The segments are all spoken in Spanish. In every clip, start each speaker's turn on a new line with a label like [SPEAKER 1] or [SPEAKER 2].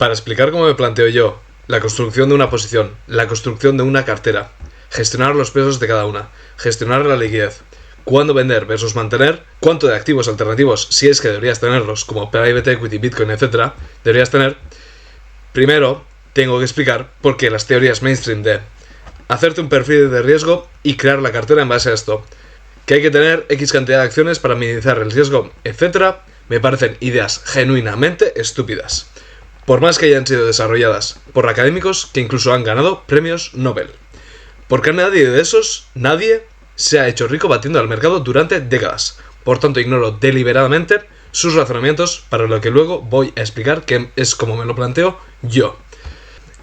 [SPEAKER 1] Para explicar cómo me planteo yo la construcción de una posición, la construcción de una cartera, gestionar los pesos de cada una, gestionar la liquidez, cuándo vender versus mantener, cuánto de activos alternativos, si es que deberías tenerlos, como private equity, bitcoin, etc., deberías tener, primero tengo que explicar por qué las teorías mainstream de hacerte un perfil de riesgo y crear la cartera en base a esto, que hay que tener X cantidad de acciones para minimizar el riesgo, etc., me parecen ideas genuinamente estúpidas, por más que hayan sido desarrolladas por académicos que incluso han ganado premios Nobel. Porque nadie se ha hecho rico batiendo al mercado durante décadas. Por tanto, ignoro deliberadamente sus razonamientos para lo que luego voy a explicar, que es como me lo planteo yo.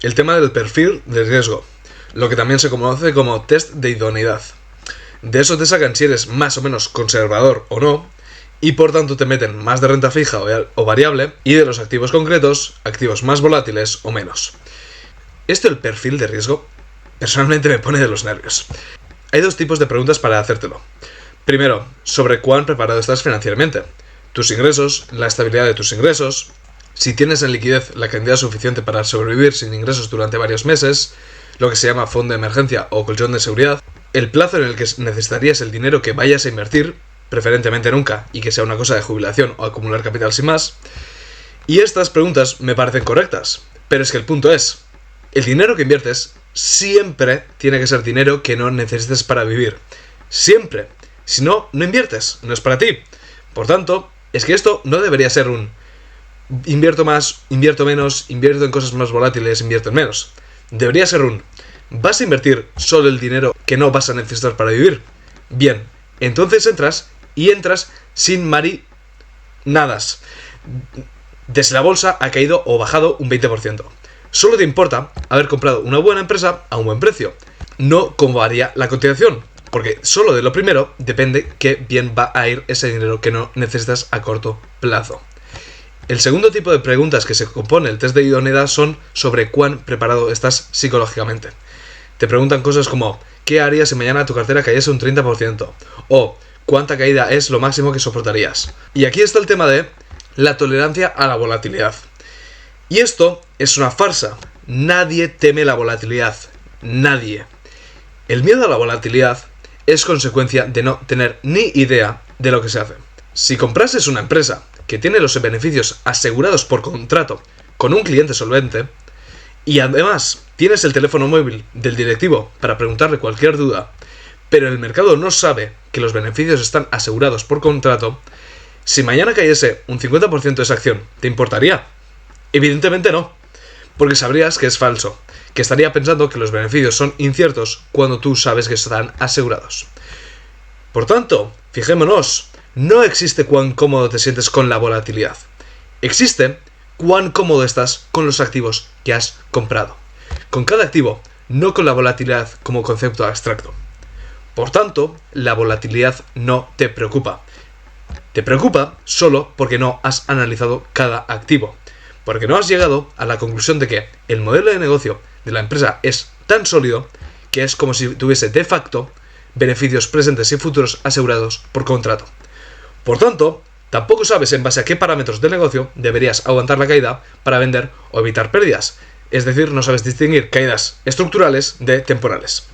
[SPEAKER 1] El tema del perfil de riesgo, lo que también se conoce como test de idoneidad. De eso te sacan si eres más o menos conservador o no, y por tanto te meten más de renta fija o variable, y de los activos concretos, activos más volátiles o menos. El perfil de riesgo, personalmente me pone de los nervios. Hay dos tipos de preguntas para hacértelo. Primero, sobre cuán preparado estás financieramente. Tus ingresos, la estabilidad de tus ingresos, si tienes en liquidez la cantidad suficiente para sobrevivir sin ingresos durante varios meses, lo que se llama fondo de emergencia o colchón de seguridad, el plazo en el que necesitarías el dinero que vayas a invertir, preferentemente nunca, y que sea una cosa de jubilación o acumular capital sin más. Y estas preguntas me parecen correctas, pero es que el punto es, el dinero que inviertes siempre tiene que ser dinero que no necesites para vivir. Siempre. Si no, no inviertes, no es para ti. Por tanto, es que esto no debería ser un invierto más, invierto menos, invierto en cosas más volátiles, invierto en menos. Debería ser un ¿vas a invertir solo el dinero que no vas a necesitar para vivir? Bien, entonces entras sin nadas. Desde la bolsa ha caído o bajado un 20%. Solo te importa haber comprado una buena empresa a un buen precio, no cómo varía la cotización, porque solo de lo primero depende qué bien va a ir ese dinero que no necesitas a corto plazo. El segundo tipo de preguntas que se compone el test de idoneidad son sobre cuán preparado estás psicológicamente. Te preguntan cosas como ¿qué harías si mañana tu cartera cayese un 30%? O ¿cuánta caída es lo máximo que soportarías? Y aquí está el tema de la tolerancia a la volatilidad. Y esto es una farsa. Nadie teme la volatilidad. Nadie. El miedo a la volatilidad es consecuencia de no tener ni idea de lo que se hace. Si comprases una empresa que tiene los beneficios asegurados por contrato con un cliente solvente y además tienes el teléfono móvil del directivo para preguntarle cualquier duda, pero el mercado no sabe que los beneficios están asegurados por contrato, si mañana cayese un 50% de esa acción, ¿te importaría? Evidentemente no, porque sabrías que es falso, que estaría pensando que los beneficios son inciertos cuando tú sabes que están asegurados. Por tanto, fijémonos, no existe cuán cómodo te sientes con la volatilidad. Existe cuán cómodo estás con los activos que has comprado. Con cada activo, no con la volatilidad como concepto abstracto. Por tanto, la volatilidad no te preocupa. Te preocupa solo porque no has analizado cada activo. Porque no has llegado a la conclusión de que el modelo de negocio de la empresa es tan sólido que es como si tuviese de facto beneficios presentes y futuros asegurados por contrato. Por tanto, tampoco sabes en base a qué parámetros del negocio deberías aguantar la caída para vender o evitar pérdidas. Es decir, no sabes distinguir caídas estructurales de temporales.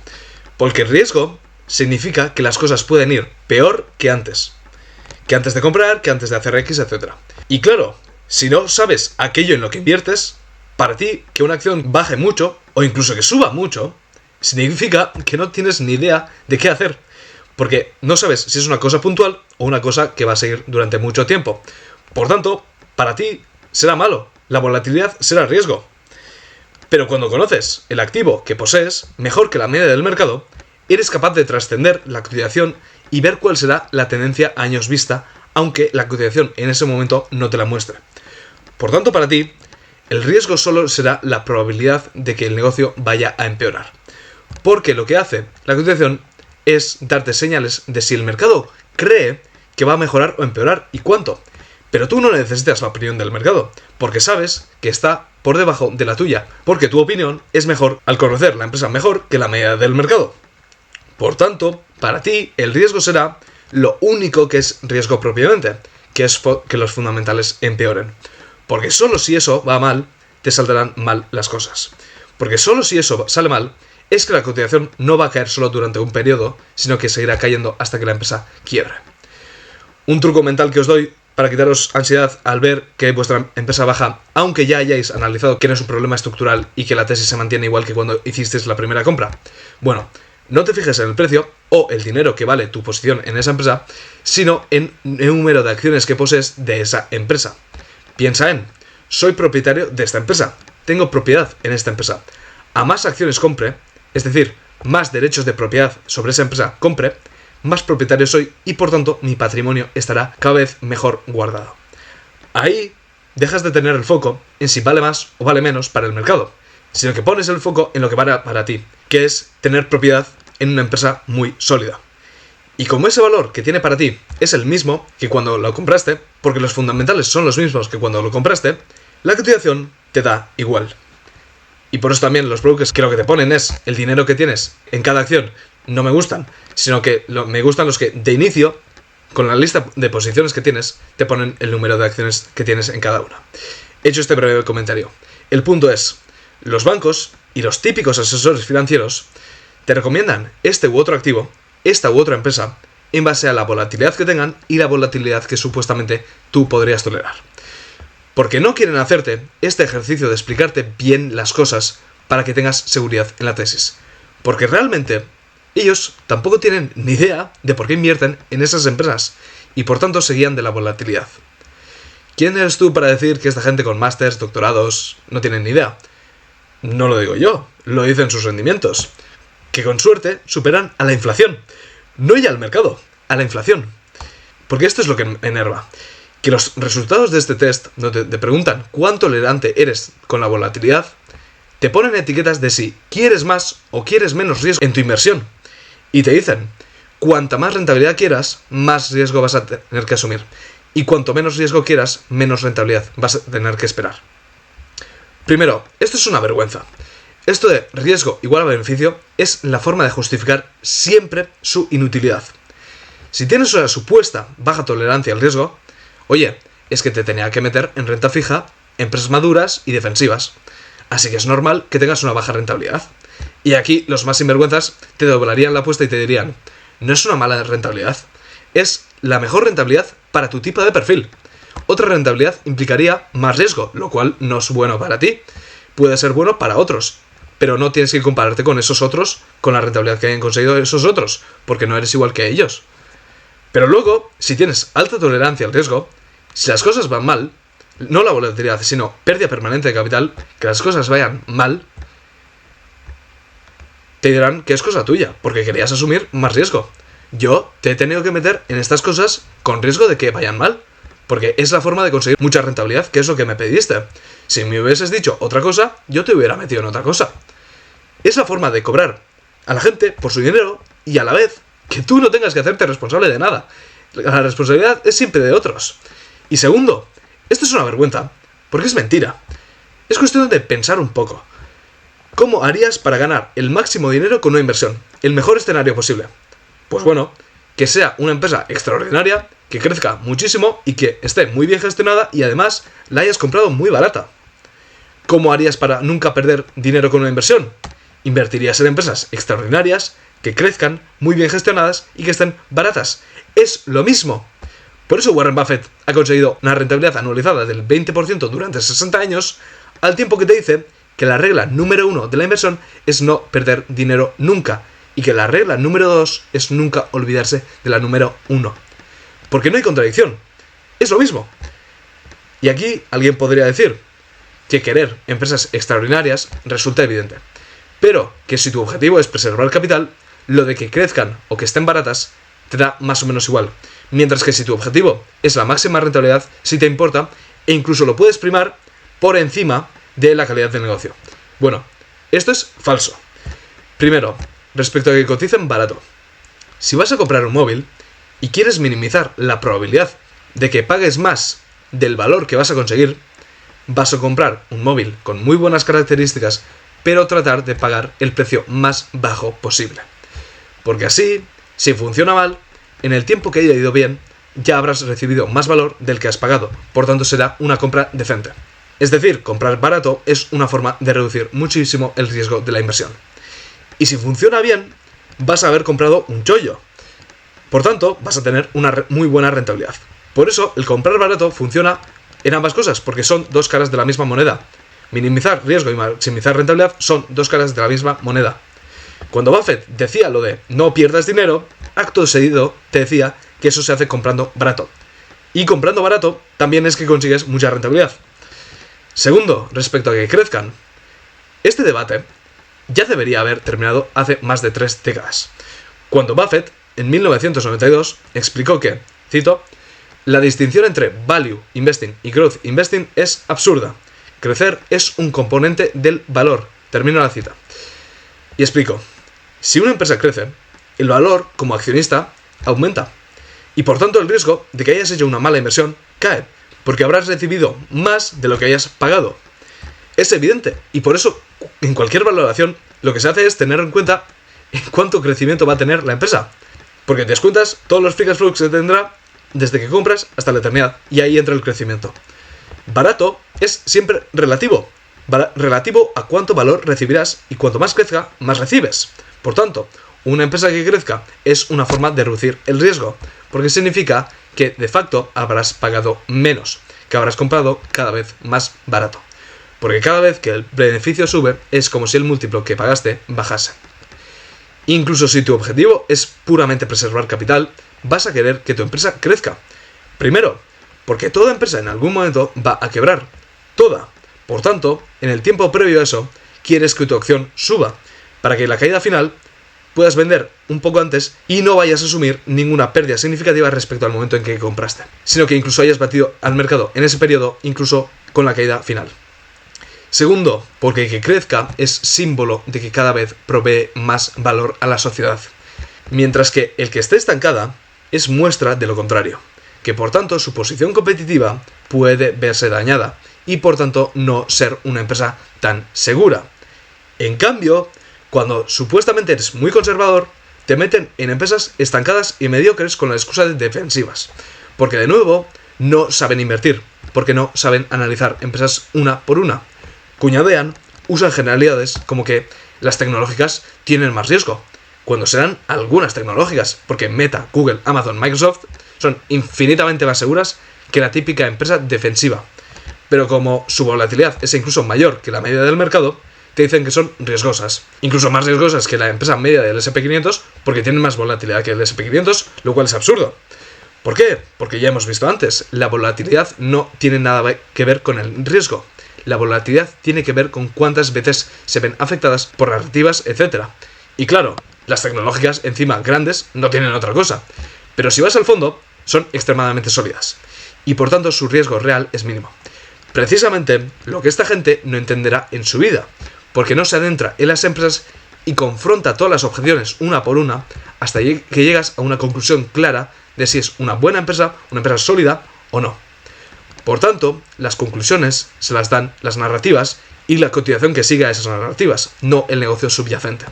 [SPEAKER 1] Porque el riesgo significa que las cosas pueden ir peor que antes. Que antes de comprar, que antes de hacer X, etc. Y claro, si no sabes aquello en lo que inviertes, para ti que una acción baje mucho, o incluso que suba mucho, significa que no tienes ni idea de qué hacer. Porque no sabes si es una cosa puntual o una cosa que va a seguir durante mucho tiempo. Por tanto, para ti será malo. La volatilidad será riesgo. Pero cuando conoces el activo que posees, mejor que la media del mercado, eres capaz de trascender la cotización y ver cuál será la tendencia a años vista, aunque la cotización en ese momento no te la muestre. Por tanto, para ti, el riesgo solo será la probabilidad de que el negocio vaya a empeorar. Porque lo que hace la cotización es darte señales de si el mercado cree que va a mejorar o empeorar y cuánto. Pero tú no necesitas la opinión del mercado, porque sabes que está por debajo de la tuya, porque tu opinión es mejor al conocer la empresa mejor que la media del mercado. Por tanto, para ti el riesgo será lo único que es riesgo propiamente, que es que los fundamentales empeoren. Porque solo si eso va mal, te saldrán mal las cosas. Porque solo si eso sale mal, es que la cotización no va a caer solo durante un periodo, sino que seguirá cayendo hasta que la empresa quiebre. Un truco mental que os doy para quitaros ansiedad al ver que vuestra empresa baja, aunque ya hayáis analizado que no es un problema estructural y que la tesis se mantiene igual que cuando hicisteis la primera compra. Bueno, no te fijes en el precio o el dinero que vale tu posición en esa empresa, sino en el número de acciones que posees de esa empresa. Piensa en, soy propietario de esta empresa, tengo propiedad en esta empresa. A más acciones compre, es decir, más derechos de propiedad sobre esa empresa compre, más propietario soy y por tanto mi patrimonio estará cada vez mejor guardado. Ahí dejas de tener el foco en si vale más o vale menos para el mercado, sino que pones el foco en lo que vale para ti, que es tener propiedad en una empresa muy sólida. Y como ese valor que tiene para ti es el mismo que cuando lo compraste, porque los fundamentales son los mismos que cuando lo compraste, la cotización te da igual. Y por eso también los brokers que lo que te ponen es el dinero que tienes en cada acción no me gustan, sino que me gustan los que de inicio, con la lista de posiciones que tienes, te ponen el número de acciones que tienes en cada una. Hecho este breve comentario, el punto es, los bancos y los típicos asesores financieros te recomiendan este u otro activo, esta u otra empresa, en base a la volatilidad que tengan y la volatilidad que supuestamente tú podrías tolerar. Porque no quieren hacerte este ejercicio de explicarte bien las cosas para que tengas seguridad en la tesis. Porque realmente ellos tampoco tienen ni idea de por qué invierten en esas empresas y por tanto se guían de la volatilidad. ¿Quién eres tú para decir que esta gente con másters, doctorados, no tienen ni idea? No lo digo yo, lo dicen sus rendimientos, que con suerte superan a la inflación. No ya al mercado, a la inflación. Porque esto es lo que me enerva. Que los resultados de este test, donde te preguntan cuán tolerante eres con la volatilidad, te ponen etiquetas de si quieres más o quieres menos riesgo en tu inversión. Y te dicen, cuanta más rentabilidad quieras, más riesgo vas a tener que asumir. Y cuanto menos riesgo quieras, menos rentabilidad vas a tener que esperar. Primero, esto es una vergüenza. Esto de riesgo igual a beneficio es la forma de justificar siempre su inutilidad. Si tienes una supuesta baja tolerancia al riesgo, oye, es que te tenía que meter en renta fija, empresas maduras y defensivas. Así que es normal que tengas una baja rentabilidad. Y aquí los más sinvergüenzas te doblarían la apuesta y te dirían, no es una mala rentabilidad, es la mejor rentabilidad para tu tipo de perfil. Otra rentabilidad implicaría más riesgo, lo cual no es bueno para ti. Puede ser bueno para otros, pero no tienes que compararte con esos otros, con la rentabilidad que hayan conseguido esos otros, porque no eres igual que ellos. Pero luego, si tienes alta tolerancia al riesgo, si las cosas van mal, no la volatilidad, sino pérdida permanente de capital, que las cosas vayan mal, te dirán que es cosa tuya, porque querías asumir más riesgo. Yo te he tenido que meter en estas cosas con riesgo de que vayan mal, porque es la forma de conseguir mucha rentabilidad, que es lo que me pediste. Si me hubieses dicho otra cosa, yo te hubiera metido en otra cosa. Es la forma de cobrar a la gente por su dinero y a la vez que tú no tengas que hacerte responsable de nada. La responsabilidad es siempre de otros. Y segundo, esto es una vergüenza, porque es mentira. Es cuestión de pensar un poco. ¿Cómo harías para ganar el máximo dinero con una inversión? El mejor escenario posible. Pues bueno, que sea una empresa extraordinaria, que crezca muchísimo y que esté muy bien gestionada y además la hayas comprado muy barata. ¿Cómo harías para nunca perder dinero con una inversión? Invertirías en empresas extraordinarias, que crezcan, muy bien gestionadas y que estén baratas. Es lo mismo. Por eso Warren Buffett ha conseguido una rentabilidad anualizada del 20% durante 60 años, al tiempo que te dice que la regla número 1 de la inversión es no perder dinero nunca, y que la regla número 2 es nunca olvidarse de la número 1. Porque no hay contradicción. Es lo mismo. Y aquí alguien podría decir que querer empresas extraordinarias resulta evidente. Pero que si tu objetivo es preservar capital, lo de que crezcan o que estén baratas te da más o menos igual. Mientras que si tu objetivo es la máxima rentabilidad, sí te importa e incluso lo puedes primar por encima de la calidad del negocio. Bueno, esto es falso. Primero, respecto a que coticen barato. Si vas a comprar un móvil y quieres minimizar la probabilidad de que pagues más del valor que vas a conseguir, vas a comprar un móvil con muy buenas características, pero tratar de pagar el precio más bajo posible. Porque así, si funciona mal, en el tiempo que haya ido bien, ya habrás recibido más valor del que has pagado. Por tanto, será una compra decente. Es decir, comprar barato es una forma de reducir muchísimo el riesgo de la inversión. Y si funciona bien, vas a haber comprado un chollo. Por tanto, vas a tener una muy buena rentabilidad. Por eso, el comprar barato funciona en ambas cosas, porque son dos caras de la misma moneda. Minimizar riesgo y maximizar rentabilidad son dos caras de la misma moneda. Cuando Buffett decía lo de no pierdas dinero, acto seguido te decía que eso se hace comprando barato. Y comprando barato también es que consigues mucha rentabilidad. Segundo, respecto a que crezcan, este debate ya debería haber terminado hace más de 3 décadas, cuando Buffett, en 1992, explicó que, cito, la distinción entre value investing y growth investing es absurda. Crecer es un componente del valor. Termino la cita. Y explico. Si una empresa crece, el valor como accionista aumenta. Y por tanto el riesgo de que hayas hecho una mala inversión cae, porque habrás recibido más de lo que hayas pagado. Es evidente, y por eso en cualquier valoración lo que se hace es tener en cuenta cuánto crecimiento va a tener la empresa. Porque te descuentas todos los free cash flows que se tendrá desde que compras hasta la eternidad, y ahí entra el crecimiento. Barato es siempre relativo. Relativo a cuánto valor recibirás, y cuanto más crezca, más recibes. Por tanto, una empresa que crezca es una forma de reducir el riesgo, porque significa que de facto habrás pagado menos, que habrás comprado cada vez más barato. Porque cada vez que el beneficio sube, es como si el múltiplo que pagaste bajase. Incluso si tu objetivo es puramente preservar capital, vas a querer que tu empresa crezca. Primero, porque toda empresa en algún momento va a quebrar. Toda. Por tanto, en el tiempo previo a eso, quieres que tu acción suba, para que en la caída final puedas vender un poco antes y no vayas a asumir ninguna pérdida significativa respecto al momento en que compraste, sino que incluso hayas batido al mercado en ese periodo, incluso con la caída final. Segundo, porque que crezca es símbolo de que cada vez provee más valor a la sociedad, mientras que el que esté estancada es muestra de lo contrario, que por tanto su posición competitiva puede verse dañada y por tanto no ser una empresa tan segura. En cambio, cuando supuestamente eres muy conservador, te meten en empresas estancadas y mediocres con la excusa de defensivas, porque de nuevo no saben invertir, porque no saben analizar empresas una por una. Cuñadean, usan generalidades como que las tecnológicas tienen más riesgo, cuando serán algunas tecnológicas, porque Meta, Google, Amazon, Microsoft son infinitamente más seguras que la típica empresa defensiva. Pero como su volatilidad es incluso mayor que la media del mercado, te dicen que son riesgosas. Incluso más riesgosas que la empresa media del S&P 500 porque tienen más volatilidad que el S&P 500, lo cual es absurdo. ¿Por qué? Porque ya hemos visto antes, la volatilidad no tiene nada que ver con el riesgo. La volatilidad tiene que ver con cuántas veces se ven afectadas por narrativas, etc. Y claro, las tecnológicas, encima grandes, no tienen otra cosa. Pero si vas al fondo, son extremadamente sólidas. Y por tanto su riesgo real es mínimo. Precisamente lo que esta gente no entenderá en su vida, porque no se adentra en las empresas y confronta todas las objeciones una por una hasta que llegas a una conclusión clara de si es una buena empresa, una empresa sólida o no. Por tanto, las conclusiones se las dan las narrativas y la cotización que siga a esas narrativas, no el negocio subyacente.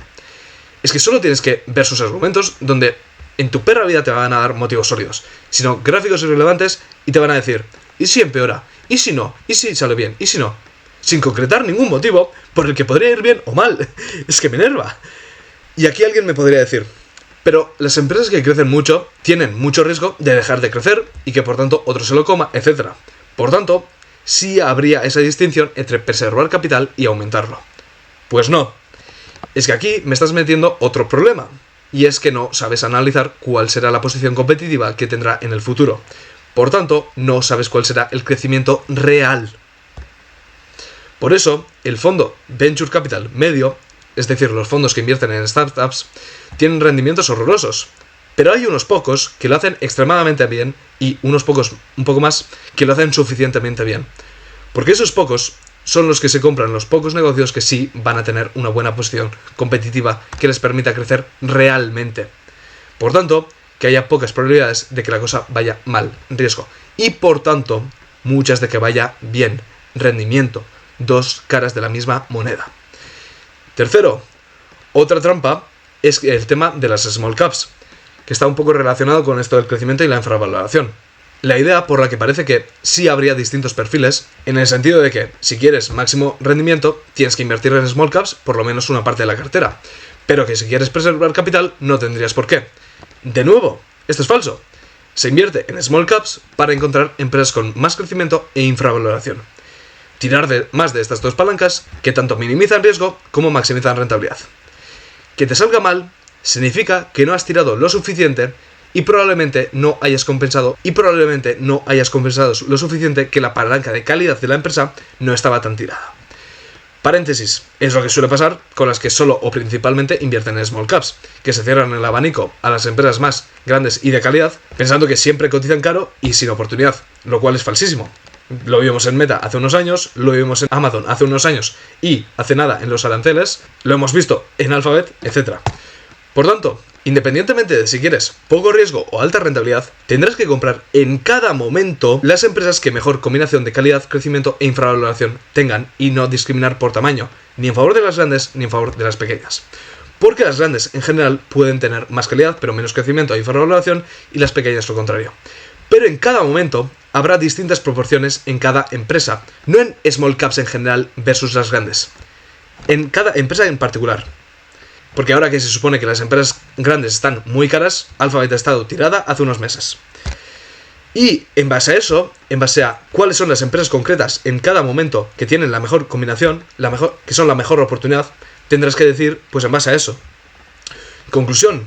[SPEAKER 1] Es que solo tienes que ver sus argumentos donde en tu perra vida te van a dar motivos sólidos, sino gráficos irrelevantes y te van a decir, ¿y si empeora? ¿Y si no? ¿Y si sale bien? ¿Y si no? Sin concretar ningún motivo por el que podría ir bien o mal. Es que me enerva. Y aquí alguien me podría decir, pero las empresas que crecen mucho tienen mucho riesgo de dejar de crecer y que por tanto otro se lo coma, etc. Por tanto, sí habría esa distinción entre preservar capital y aumentarlo. Pues no. Es que aquí me estás metiendo otro problema. Y es que no sabes analizar cuál será la posición competitiva que tendrá en el futuro. Por tanto, no sabes cuál será el crecimiento real. Por eso, el fondo Venture Capital medio, es decir, los fondos que invierten en startups, tienen rendimientos horrorosos. Pero hay unos pocos que lo hacen extremadamente bien y unos pocos, un poco más, que lo hacen suficientemente bien. Porque esos pocos son los que se compran los pocos negocios que sí van a tener una buena posición competitiva que les permita crecer realmente. Por tanto, que haya pocas probabilidades de que la cosa vaya mal, riesgo. Y por tanto, muchas de que vaya bien, rendimiento, dos caras de la misma moneda. Tercero, otra trampa es el tema de las small caps, que está un poco relacionado con esto del crecimiento y la infravaloración. la idea por la que parece que sí habría distintos perfiles, en el sentido de que si quieres máximo rendimiento, tienes que invertir en small caps por lo menos una parte de la cartera, pero que si quieres preservar capital, no tendrías por qué. De nuevo, esto es falso. Se invierte en small caps para encontrar empresas con más crecimiento e infravaloración. Tirar de más de estas dos palancas que tanto minimizan riesgo como maximizan rentabilidad. Que te salga mal significa que no has tirado lo suficiente y probablemente no hayas compensado lo suficiente, que la palanca de calidad de la empresa no estaba tan tirada. Paréntesis, es lo que suele pasar con las que solo o principalmente invierten en small caps, que se cierran el abanico a las empresas más grandes y de calidad, pensando que siempre cotizan caro y sin oportunidad, lo cual es falsísimo. Lo vimos en Meta hace unos años, lo vimos en Amazon hace unos años y hace nada en los aranceles, lo hemos visto en Alphabet, etc. Por tanto, independientemente de si quieres poco riesgo o alta rentabilidad, tendrás que comprar en cada momento las empresas que mejor combinación de calidad, crecimiento e infravaloración tengan y no discriminar por tamaño, ni en favor de las grandes ni en favor de las pequeñas. Porque las grandes en general pueden tener más calidad pero menos crecimiento e infravaloración y las pequeñas lo contrario. Pero en cada momento habrá distintas proporciones en cada empresa, no en small caps en general versus las grandes. En cada empresa en particular. Porque ahora que se supone que las empresas grandes están muy caras, Alphabet ha estado tirada hace unos meses. Y en base a eso, en base a cuáles son las empresas concretas en cada momento que tienen la mejor combinación, que son la mejor oportunidad, tendrás que decir, pues en base a eso. Conclusión,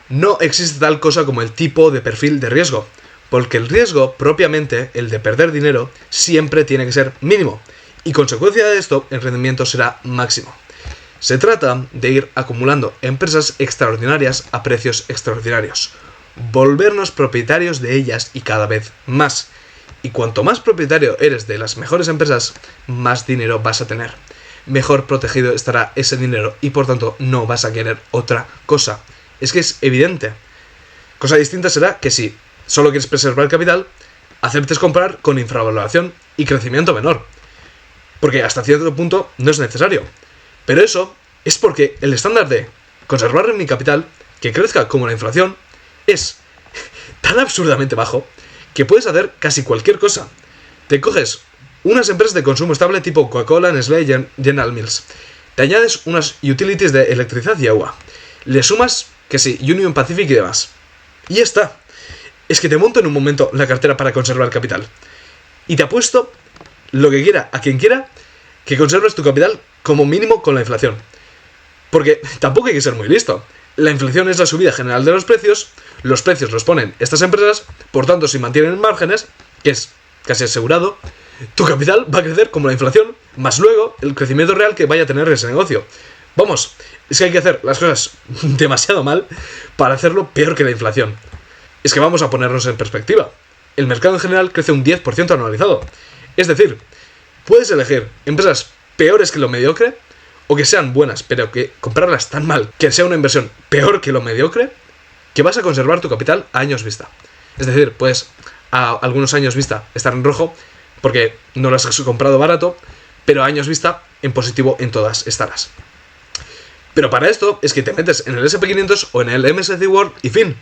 [SPEAKER 1] no existe tal cosa como el tipo de perfil de riesgo, porque el riesgo propiamente, el de perder dinero, siempre tiene que ser mínimo, y consecuencia de esto, el rendimiento será máximo. Se trata de ir acumulando empresas extraordinarias a precios extraordinarios, volvernos propietarios de ellas y cada vez más. Y cuanto más propietario eres de las mejores empresas, más dinero vas a tener. Mejor protegido estará ese dinero y por tanto no vas a querer otra cosa. Es que es evidente. Cosa distinta será que si solo quieres preservar capital, aceptes comprar con infravaloración y crecimiento menor. Porque hasta cierto punto no es necesario. Pero eso es porque el estándar de conservar mi capital, que crezca como la inflación, es tan absurdamente bajo que puedes hacer casi cualquier cosa. Te coges unas empresas de consumo estable tipo Coca-Cola, Nestlé y General Mills. Te añades unas utilities de electricidad y agua. Le sumas, que sí, Union Pacific y demás. Y ya está. Es que te monto en un momento la cartera para conservar capital. Y te apuesto lo que quiera, a quien quiera, que conserves tu capital como mínimo con la inflación. Porque tampoco hay que ser muy listo. La inflación es la subida general de los precios los ponen estas empresas, por tanto si mantienen márgenes, que es casi asegurado, tu capital va a crecer como la inflación, más luego el crecimiento real que vaya a tener ese negocio. Vamos, es que hay que hacer las cosas demasiado mal para hacerlo peor que la inflación. Es que vamos a ponernos en perspectiva. El mercado en general crece un 10% anualizado. Es decir, puedes elegir empresas peores que lo mediocre, o que sean buenas, pero que comprarlas tan mal que sea una inversión peor que lo mediocre, que vas a conservar tu capital a años vista. Es decir, puedes a algunos años vista estar en rojo, porque no las has comprado barato, pero a años vista en positivo en todas estarás. Pero para esto es que te metes en el S&P500 o en el MSCI World y fin.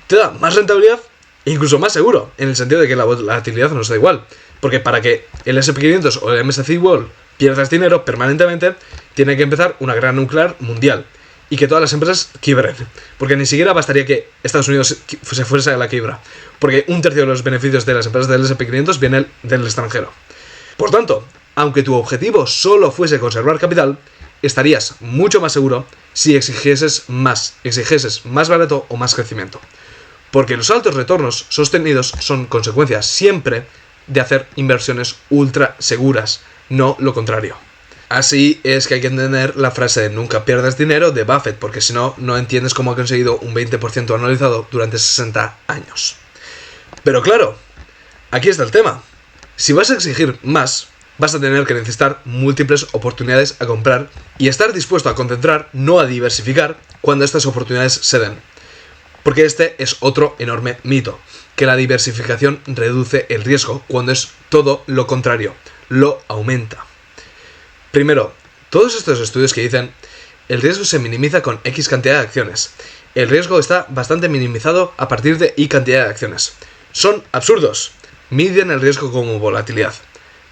[SPEAKER 1] Te da más rentabilidad e incluso más seguro, en el sentido de que la volatilidad nos da igual. Porque para que el S&P500 o el MSCI World pierdas dinero permanentemente, tiene que empezar una guerra nuclear mundial y que todas las empresas quiebren. Porque ni siquiera bastaría que Estados Unidos se fuese a la quiebra, porque un tercio de los beneficios de las empresas del S&P500 vienen del extranjero. Por tanto, aunque tu objetivo solo fuese conservar capital, estarías mucho más seguro si exigeses más barato o más crecimiento. Porque los altos retornos sostenidos son consecuencia siempre de hacer inversiones ultra seguras, no lo contrario. Así es que hay que entender la frase de nunca pierdas dinero de Buffett, porque si no, no entiendes cómo ha conseguido un 20% anualizado durante 60 años. Pero claro, aquí está el tema. Si vas a exigir más, vas a tener que necesitar múltiples oportunidades a comprar y estar dispuesto a concentrar, no a diversificar, cuando estas oportunidades se den. Porque este es otro enorme mito, que la diversificación reduce el riesgo cuando es todo lo contrario, lo aumenta. Primero, todos estos estudios que dicen el riesgo se minimiza con X cantidad de acciones. El riesgo está bastante minimizado a partir de Y cantidad de acciones. son absurdos. Miden el riesgo como volatilidad.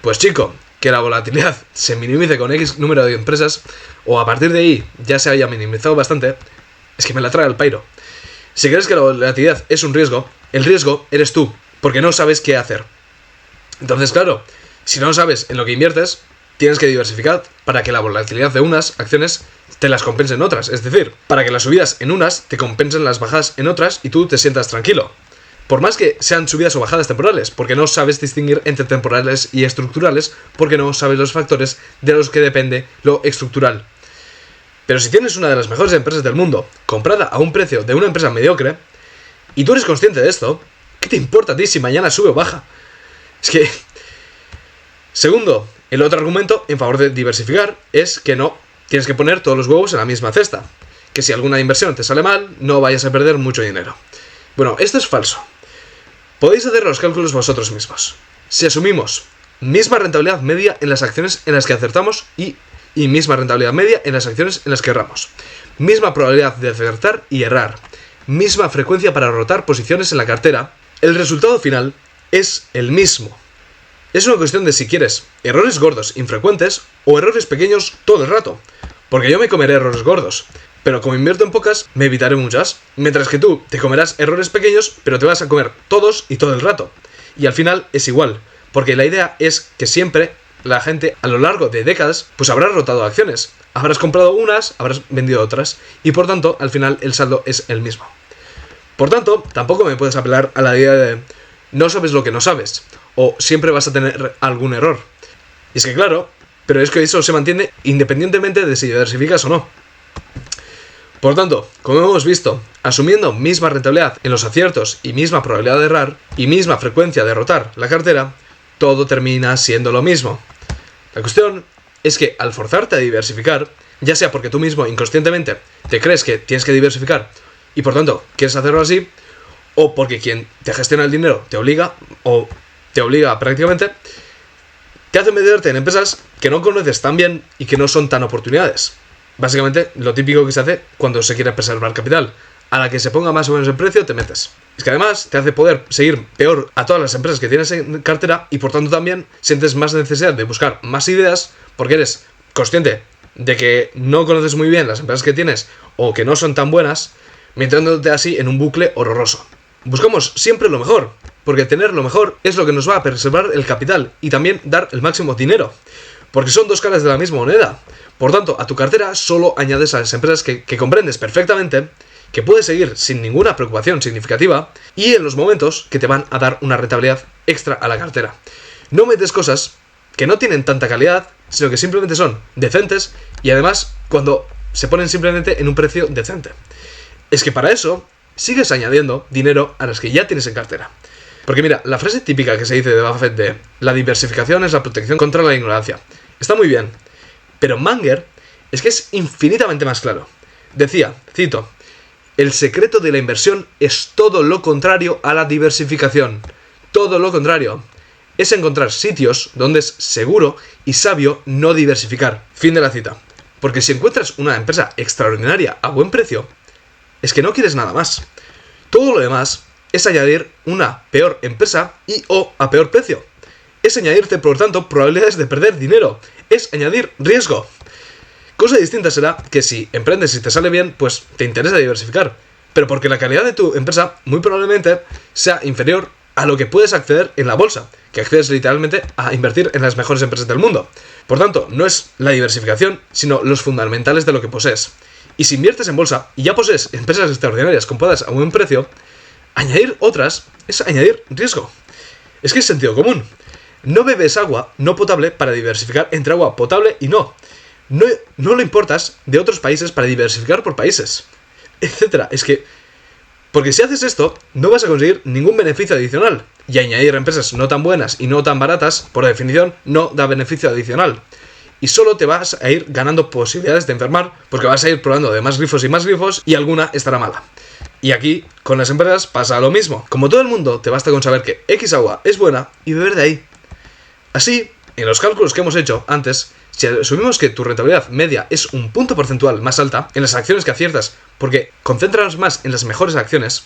[SPEAKER 1] Pues chico, que la volatilidad se minimice con X número de empresas, o a partir de ahí ya se haya minimizado bastante, es que me la trae el pairo. Si crees que la volatilidad es un riesgo, el riesgo eres tú, porque no sabes qué hacer. Entonces, claro, si no sabes en lo que inviertes, tienes que diversificar para que la volatilidad de unas acciones te las compensen otras. Es decir, para que las subidas en unas te compensen las bajadas en otras y tú te sientas tranquilo. Por más que sean subidas o bajadas temporales, porque no sabes distinguir entre temporales y estructurales, porque no sabes los factores de los que depende lo estructural. Pero si tienes una de las mejores empresas del mundo, comprada a un precio de una empresa mediocre, y tú eres consciente de esto, ¿qué te importa a ti si mañana sube o baja? Es que... Segundo, el otro argumento en favor de diversificar es que no tienes que poner todos los huevos en la misma cesta. Que si alguna inversión te sale mal, no vayas a perder mucho dinero. Bueno, esto es falso. Podéis hacer los cálculos vosotros mismos. Si asumimos misma rentabilidad media en las acciones en las que acertamos y misma rentabilidad media en las acciones en las que erramos. Misma probabilidad de acertar y errar. Misma frecuencia para rotar posiciones en la cartera. El resultado final es el mismo. Es una cuestión de si quieres errores gordos infrecuentes o errores pequeños todo el rato. Porque yo me comeré errores gordos, pero como invierto en pocas, me evitaré muchas. Mientras que tú te comerás errores pequeños, pero te vas a comer todos y todo el rato. Y al final es igual, porque la idea es que siempre la gente a lo largo de décadas pues habrá rotado acciones. Habrás comprado unas, habrás vendido otras, y por tanto al final el saldo es el mismo. Por tanto, tampoco me puedes apelar a la idea de no sabes lo que no sabes, o siempre vas a tener algún error. Y es que claro, pero es que eso se mantiene independientemente de si diversificas o no. Por tanto, como hemos visto, asumiendo misma rentabilidad en los aciertos y misma probabilidad de errar, y misma frecuencia de rotar la cartera, todo termina siendo lo mismo. La cuestión es que al forzarte a diversificar, ya sea porque tú mismo inconscientemente te crees que tienes que diversificar y por tanto quieres hacerlo así, o porque quien te gestiona el dinero te obliga, o te obliga prácticamente, te hace meterte en empresas que no conoces tan bien y que no son tan oportunidades. Básicamente, lo típico que se hace cuando se quiere preservar capital. A la que se ponga más o menos el precio, te metes. Es que además te hace poder seguir peor a todas las empresas que tienes en cartera y por tanto también sientes más necesidad de buscar más ideas porque eres consciente de que no conoces muy bien las empresas que tienes o que no son tan buenas, metiéndote así en un bucle horroroso. Buscamos siempre lo mejor, porque tener lo mejor es lo que nos va a preservar el capital y también dar el máximo dinero. Porque son dos caras de la misma moneda. Por tanto, a tu cartera solo añades a las empresas que comprendes perfectamente, que puedes seguir sin ninguna preocupación significativa y en los momentos que te van a dar una rentabilidad extra a la cartera. No metes cosas que no tienen tanta calidad, sino que simplemente son decentes y además cuando se ponen simplemente en un precio decente. Es que para eso sigues añadiendo dinero a las que ya tienes en cartera. Porque mira, la frase típica que se dice de Buffett de la diversificación es la protección contra la ignorancia. Está muy bien, pero Munger es que es infinitamente más claro. Decía, cito, el secreto de la inversión es todo lo contrario a la diversificación. Todo lo contrario. Es encontrar sitios donde es seguro y sabio no diversificar. Fin de la cita. Porque si encuentras una empresa extraordinaria a buen precio, es que no quieres nada más. Todo lo demás es añadir una peor empresa y o a peor precio. Es añadirte, por tanto, probabilidades de perder dinero. Es añadir riesgo. Cosa distinta será que si emprendes y te sale bien, pues te interesa diversificar. Pero porque la calidad de tu empresa muy probablemente sea inferior a lo que puedes acceder en la bolsa, que accedes literalmente a invertir en las mejores empresas del mundo. Por tanto, no es la diversificación, sino los fundamentales de lo que posees. Y si inviertes en bolsa y ya posees empresas extraordinarias compradas a buen precio, añadir otras es añadir riesgo. Es que es sentido común. No bebes agua no potable para diversificar entre agua potable y no. No le importas de otros países para diversificar por países, etcétera. Es que, porque si haces esto, no vas a conseguir ningún beneficio adicional. Y añadir empresas no tan buenas y no tan baratas, por definición, no da beneficio adicional. Y solo te vas a ir ganando posibilidades de enfermar, porque vas a ir probando de más grifos y alguna estará mala. Y aquí, con las empresas, pasa lo mismo. Como todo el mundo, te basta con saber que X agua es buena y beber de ahí. Así, en los cálculos que hemos hecho antes, si asumimos que tu rentabilidad media es un punto porcentual más alta en las acciones que aciertas porque concentras más en las mejores acciones,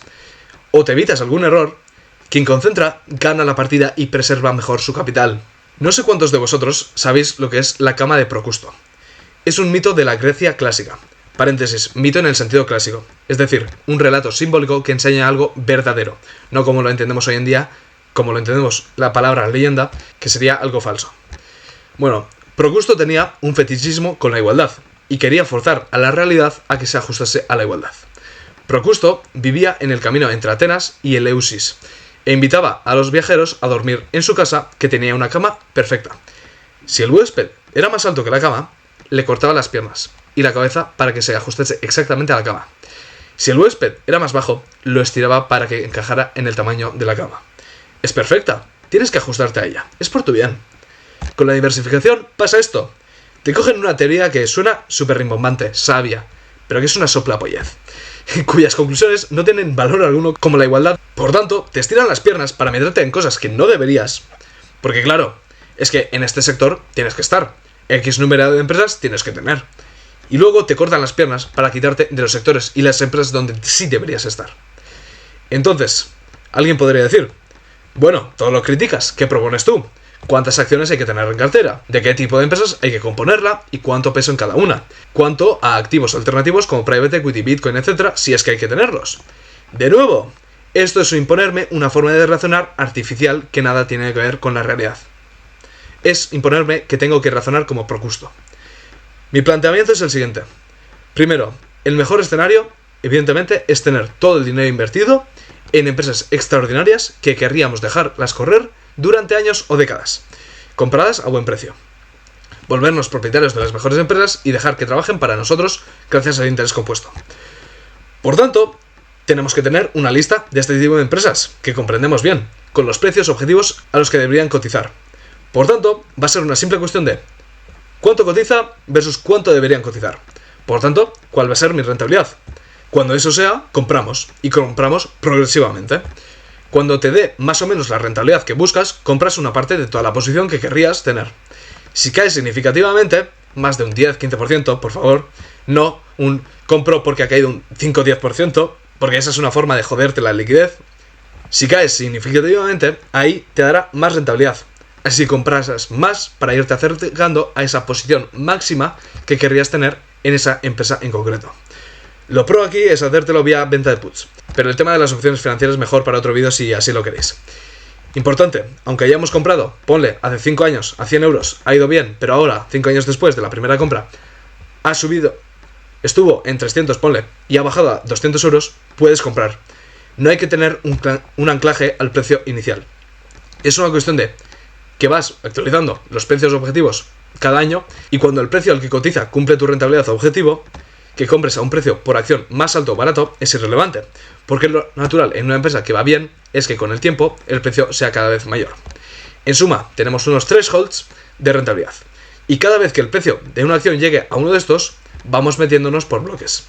[SPEAKER 1] o te evitas algún error, Quien concentra gana la partida y preserva mejor su capital. No sé cuántos de vosotros sabéis lo que es la cama de Procusto. Es un mito de la Grecia clásica. Paréntesis, mito en el sentido clásico. Es decir, un relato simbólico que enseña algo verdadero. No como lo entendemos hoy en día, como lo entendemos la palabra leyenda, que sería algo falso. Bueno, Procusto tenía un fetichismo con la igualdad y quería forzar a la realidad a que se ajustase a la igualdad. Procusto vivía en el camino entre Atenas y Eleusis e invitaba a los viajeros a dormir en su casa, que tenía una cama perfecta. Si el huésped era más alto que la cama, le cortaba las piernas y la cabeza para que se ajustase exactamente a la cama. Si el huésped era más bajo, lo estiraba para que encajara en el tamaño de la cama. Es perfecta, tienes que ajustarte a ella, es por tu bien. Con la diversificación pasa esto. Te cogen una teoría que suena súper rimbombante, sabia, pero que es una soplapollez, cuyas conclusiones no tienen valor alguno como la igualdad. Por tanto, te estiran las piernas para meterte en cosas que no deberías. Porque claro, es que en este sector tienes que estar. X número de empresas tienes que tener. Y luego te cortan las piernas para quitarte de los sectores y las empresas donde sí deberías estar. Entonces, alguien podría decir, bueno, todo lo criticas, ¿qué propones tú? ¿Cuántas acciones hay que tener en cartera? ¿De qué tipo de empresas hay que componerla? ¿Y cuánto peso en cada una? ¿Cuánto a activos alternativos como private equity, bitcoin, etcétera, si es que hay que tenerlos? De nuevo, esto es imponerme una forma de razonar artificial que nada tiene que ver con la realidad. Es imponerme que tengo que razonar como Procusto. Mi planteamiento es el siguiente. Primero, el mejor escenario, evidentemente, es tener todo el dinero invertido en empresas extraordinarias que querríamos dejarlas correr durante años o décadas, compradas a buen precio. Volvernos propietarios de las mejores empresas y dejar que trabajen para nosotros gracias al interés compuesto. Por tanto, tenemos que tener una lista de este tipo de empresas, que comprendemos bien, con los precios objetivos a los que deberían cotizar. Por tanto, va a ser una simple cuestión de cuánto cotiza versus cuánto deberían cotizar. Por tanto, ¿cuál va a ser mi rentabilidad? Cuando eso sea, compramos, y compramos progresivamente. Cuando te dé más o menos la rentabilidad que buscas, compras una parte de toda la posición que querrías tener. Si cae significativamente, más de un 10-15%, por favor, no un compro porque ha caído un 5-10%, porque esa es una forma de joderte la liquidez. Si caes significativamente, ahí te dará más rentabilidad. Así comprasas más para irte acercando a esa posición máxima que querrías tener en esa empresa en concreto. Lo pro aquí es hacértelo vía venta de puts, pero el tema de las opciones financieras es mejor para otro vídeo si así lo queréis. Importante, aunque hayamos comprado, ponle, hace 5 años a 100 euros, ha ido bien, pero ahora, 5 años después de la primera compra, ha subido, estuvo en 300, ponle, y ha bajado a 200 euros, puedes comprar. No hay que tener un anclaje al precio inicial. Es una cuestión de que vas actualizando los precios objetivos cada año y cuando el precio al que cotiza cumple tu rentabilidad objetivo, que compres a un precio por acción más alto o barato es irrelevante, porque lo natural en una empresa que va bien es que con el tiempo el precio sea cada vez mayor. En suma, tenemos unos thresholds de rentabilidad, y cada vez que el precio de una acción llegue a uno de estos, vamos metiéndonos por bloques,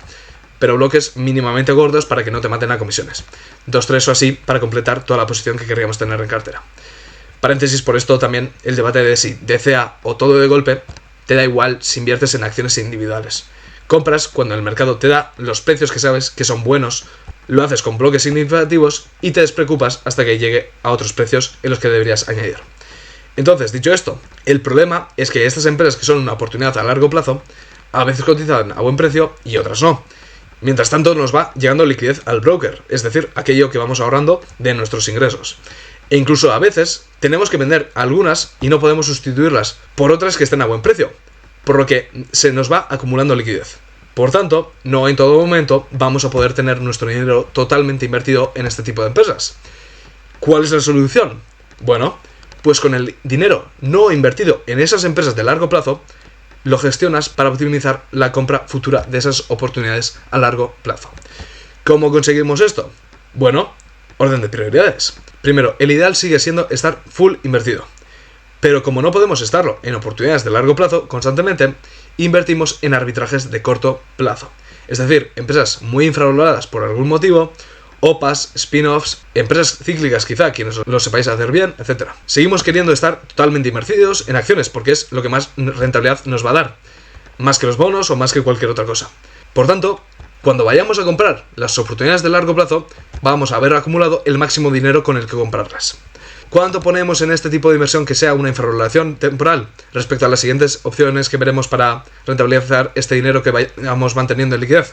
[SPEAKER 1] pero bloques mínimamente gordos para que no te maten a comisiones. 2, 3 o así para completar toda la posición que querríamos tener en cartera. Paréntesis, por esto también el debate de si DCA o todo de golpe, te da igual si inviertes en acciones individuales. Compras cuando el mercado te da los precios que sabes que son buenos, lo haces con bloques significativos y te despreocupas hasta que llegue a otros precios en los que deberías añadir. Entonces, dicho esto, el problema es que estas empresas que son una oportunidad a largo plazo, a veces cotizan a buen precio y otras no. Mientras tanto nos va llegando liquidez al broker, es decir, aquello que vamos ahorrando de nuestros ingresos. E incluso a veces tenemos que vender algunas y no podemos sustituirlas por otras que estén a buen precio, por lo que se nos va acumulando liquidez. Por tanto, no en todo momento vamos a poder tener nuestro dinero totalmente invertido en este tipo de empresas. ¿Cuál es la solución? Bueno, pues con el dinero no invertido en esas empresas de largo plazo, lo gestionas para optimizar la compra futura de esas oportunidades a largo plazo. ¿Cómo conseguimos esto? Bueno, orden de prioridades. Primero, el ideal sigue siendo estar full invertido. Pero como no podemos estarlo en oportunidades de largo plazo constantemente, invertimos en arbitrajes de corto plazo. Es decir, empresas muy infravaloradas por algún motivo, OPAs, spin-offs, empresas cíclicas quizá, quienes lo sepáis hacer bien, etc. Seguimos queriendo estar totalmente invertidos en acciones porque es lo que más rentabilidad nos va a dar, más que los bonos o más que cualquier otra cosa. Por tanto, Cuando vayamos a comprar las oportunidades de largo plazo, vamos a haber acumulado el máximo dinero con el que comprarlas. ¿Cuánto ponemos en este tipo de inversión que sea una infravaloración temporal respecto a las siguientes opciones que veremos para rentabilizar este dinero que vayamos manteniendo en liquidez?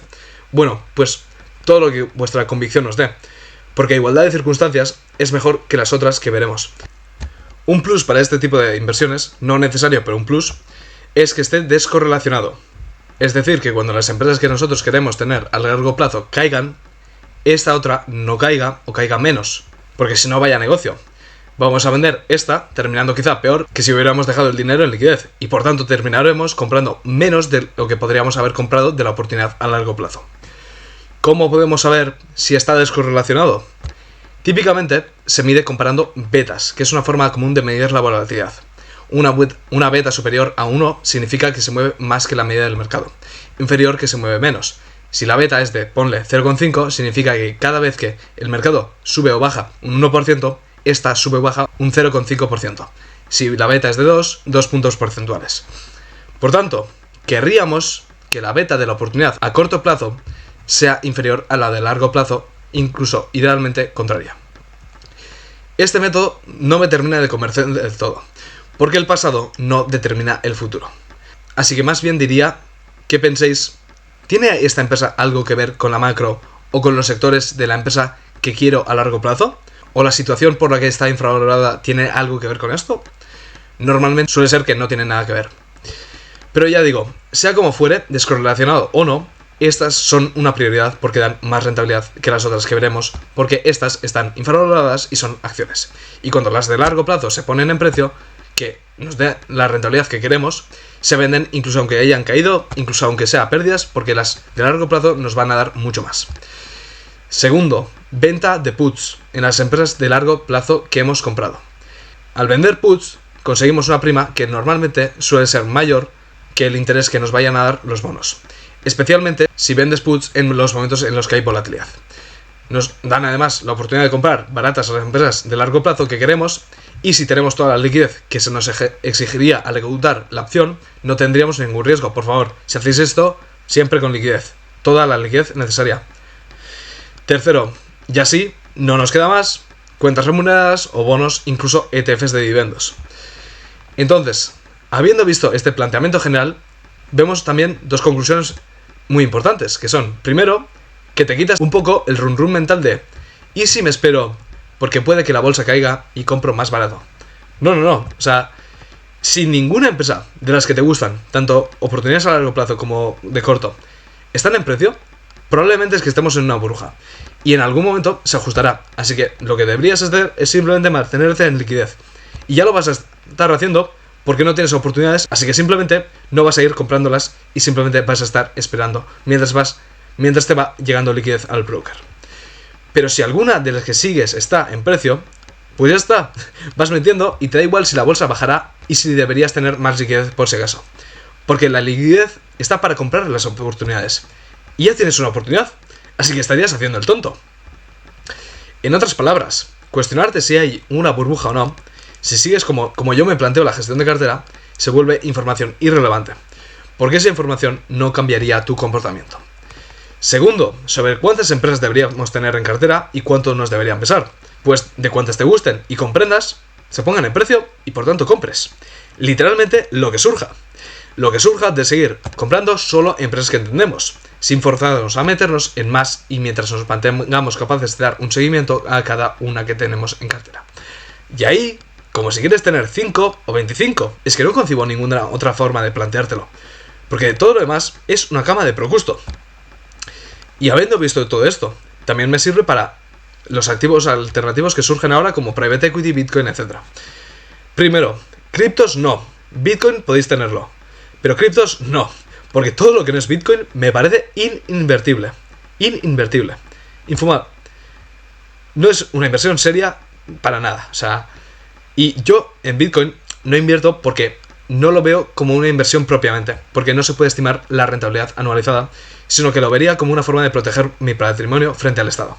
[SPEAKER 1] Bueno, pues todo lo que vuestra convicción nos dé, porque a igualdad de circunstancias es mejor que las otras que veremos. Un plus para este tipo de inversiones, no necesario pero un plus, es que esté descorrelacionado. Es decir, que cuando las empresas que nosotros queremos tener a largo plazo caigan, esta otra no caiga o caiga menos, porque si no vaya negocio. Vamos a vender esta, terminando quizá peor que si hubiéramos dejado el dinero en liquidez, y por tanto terminaremos comprando menos de lo que podríamos haber comprado de la oportunidad a largo plazo. ¿Cómo podemos saber si está descorrelacionado? Típicamente se mide comparando betas, que es una forma común de medir la volatilidad. Una beta superior a 1 significa que se mueve más que la media del mercado, inferior que se mueve menos. Si la beta es de, ponle, 0,5, significa que cada vez que el mercado sube o baja un 1%, esta sube o baja un 0,5%. Si la beta es de 2 puntos porcentuales. Por tanto, querríamos que la beta de la oportunidad a corto plazo sea inferior a la de largo plazo, incluso idealmente contraria. Este método no me termina de convencer del todo, porque el pasado no determina el futuro. Así que más bien diría que penséis, ¿tiene esta empresa algo que ver con la macro o con los sectores de la empresa que quiero a largo plazo? ¿O la situación por la que está infravalorada tiene algo que ver con esto? Normalmente suele ser que no tiene nada que ver. Pero ya digo, sea como fuere, descorrelacionado o no, estas son una prioridad porque dan más rentabilidad que las otras que veremos, porque estas están infravaloradas y son acciones. Y cuando las de largo plazo se ponen en precio, que nos dé la rentabilidad que queremos, se venden incluso aunque hayan caído, incluso aunque sea pérdidas, porque las de largo plazo nos van a dar mucho más. Segundo, venta de puts en las empresas de largo plazo que hemos comprado. Al vender puts, conseguimos una prima que normalmente suele ser mayor que el interés que nos vayan a dar los bonos. Especialmente si vendes puts en los momentos en los que hay volatilidad. Nos dan además la oportunidad de comprar baratas a las empresas de largo plazo que queremos, y si tenemos toda la liquidez que se nos exigiría al ejecutar la opción, no tendríamos ningún riesgo. Por favor, si hacéis esto, siempre con liquidez. Toda la liquidez necesaria. Tercero, y así no nos queda más, cuentas remuneradas o bonos, incluso ETFs de dividendos. Entonces, habiendo visto este planteamiento general, vemos también dos conclusiones muy importantes, que son, primero, que te quitas un poco el run run mental de ¿y si me espero porque puede que la bolsa caiga y compro más barato? No, o sea, si ninguna empresa de las que te gustan, tanto oportunidades a largo plazo como de corto, están en precio, probablemente es que estemos en una burbuja y en algún momento se ajustará, así que lo que deberías hacer es simplemente mantenerte en liquidez, y ya lo vas a estar haciendo porque no tienes oportunidades, así que simplemente no vas a ir comprándolas y simplemente vas a estar esperando mientras te va llegando liquidez al broker. Pero si alguna de las que sigues está en precio, pues ya está, vas metiendo y te da igual si la bolsa bajará y si deberías tener más liquidez por si acaso. Porque la liquidez está para comprar las oportunidades. Y ya tienes una oportunidad, así que estarías haciendo el tonto. En otras palabras, cuestionarte si hay una burbuja o no, si sigues como yo me planteo la gestión de cartera, se vuelve información irrelevante, porque esa información no cambiaría tu comportamiento. Segundo, sobre cuántas empresas deberíamos tener en cartera y cuánto nos deberían pesar. Pues de cuántas te gusten y comprendas, se pongan en precio y por tanto compres. Literalmente lo que surja. Lo que surja de seguir comprando solo empresas que entendemos, sin forzarnos a meternos en más y mientras nos mantengamos capaces de dar un seguimiento a cada una que tenemos en cartera. Y ahí, como si quieres tener 5 o 25, es que no concibo ninguna otra forma de planteártelo, porque todo lo demás es una cama de procusto. Y habiendo visto todo esto, también me sirve para los activos alternativos que surgen ahora como Private Equity, Bitcoin, etc. Primero, criptos no. Bitcoin podéis tenerlo, pero criptos no, porque todo lo que no es Bitcoin me parece ininvertible. Infumable. No es una inversión seria para nada. O sea, y yo en Bitcoin no invierto porque no lo veo como una inversión propiamente, porque no se puede estimar la rentabilidad anualizada, sino que lo vería como una forma de proteger mi patrimonio frente al Estado.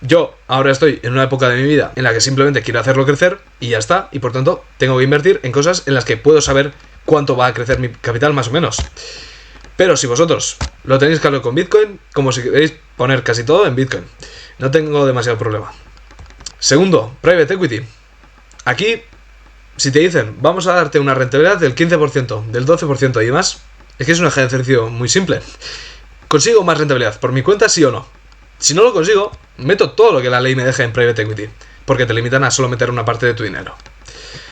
[SPEAKER 1] Yo ahora estoy en una época de mi vida en la que simplemente quiero hacerlo crecer y ya está, y por tanto tengo que invertir en cosas en las que puedo saber cuánto va a crecer mi capital más o menos. Pero si vosotros lo tenéis claro con Bitcoin, como si queréis poner casi todo en Bitcoin. No tengo demasiado problema. Segundo, Private Equity. Aquí, si te dicen, vamos a darte una rentabilidad del 15%, del 12% y demás, es que es un ejercicio muy simple. ¿Consigo más rentabilidad por mi cuenta, sí o no? Si no lo consigo, meto todo lo que la ley me deja en Private Equity, porque te limitan a solo meter una parte de tu dinero.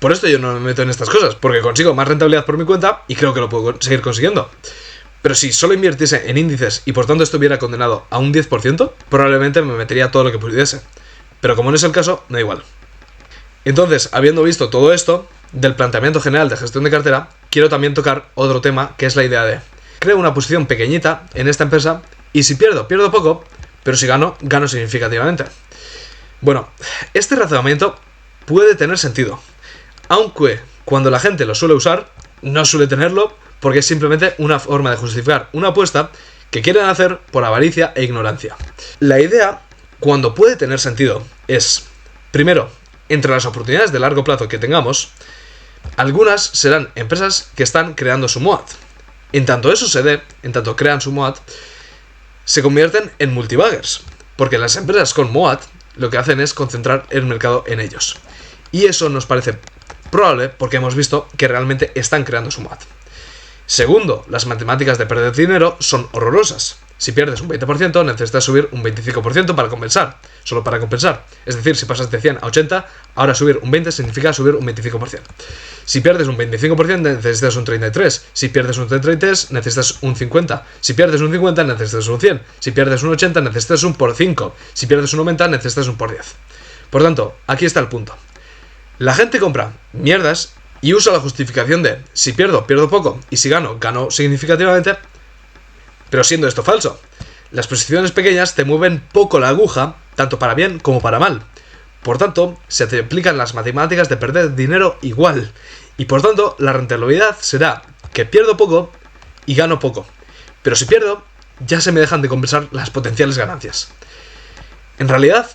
[SPEAKER 1] Por esto yo no me meto en estas cosas, porque consigo más rentabilidad por mi cuenta y creo que lo puedo seguir consiguiendo. Pero si solo invirtiese en índices y por tanto estuviera condenado a un 10%, probablemente me metería todo lo que pudiese. Pero como no es el caso, da igual. Entonces, habiendo visto todo esto, del planteamiento general de gestión de cartera, quiero también tocar otro tema, que es la idea de creo una posición pequeñita en esta empresa y si pierdo, pierdo poco, pero si gano, gano significativamente. Bueno, este razonamiento puede tener sentido, aunque cuando la gente lo suele usar, no suele tenerlo porque es simplemente una forma de justificar una apuesta que quieren hacer por avaricia e ignorancia. La idea, cuando puede tener sentido, es, primero, entre las oportunidades de largo plazo que tengamos, algunas serán empresas que están creando su MOAT. En tanto eso se dé, en tanto crean su MOAT, se convierten en multibaggers, porque las empresas con MOAT lo que hacen es concentrar el mercado en ellos. Y eso nos parece probable porque hemos visto que realmente están creando su MOAT. Segundo, las matemáticas de perder dinero son horrorosas. Si pierdes un 20%, necesitas subir un 25% para compensar, solo para compensar. Es decir, si pasas de 100 a 80, ahora subir un 20 significa subir un 25%. Si pierdes un 25%, necesitas un 33. Si pierdes un 33, necesitas un 50. Si pierdes un 50, necesitas un 100. Si pierdes un 80, necesitas un por 5. Si pierdes un 90, necesitas un por 10. Por tanto, aquí está el punto. La gente compra mierdas y usa la justificación de si pierdo, pierdo poco, y si gano, gano significativamente. Pero siendo esto falso, las posiciones pequeñas te mueven poco la aguja, tanto para bien como para mal. Por tanto, se te aplican las matemáticas de perder dinero igual. Y por tanto, la rentabilidad será que pierdo poco y gano poco. Pero si pierdo, ya se me dejan de compensar las potenciales ganancias. En realidad,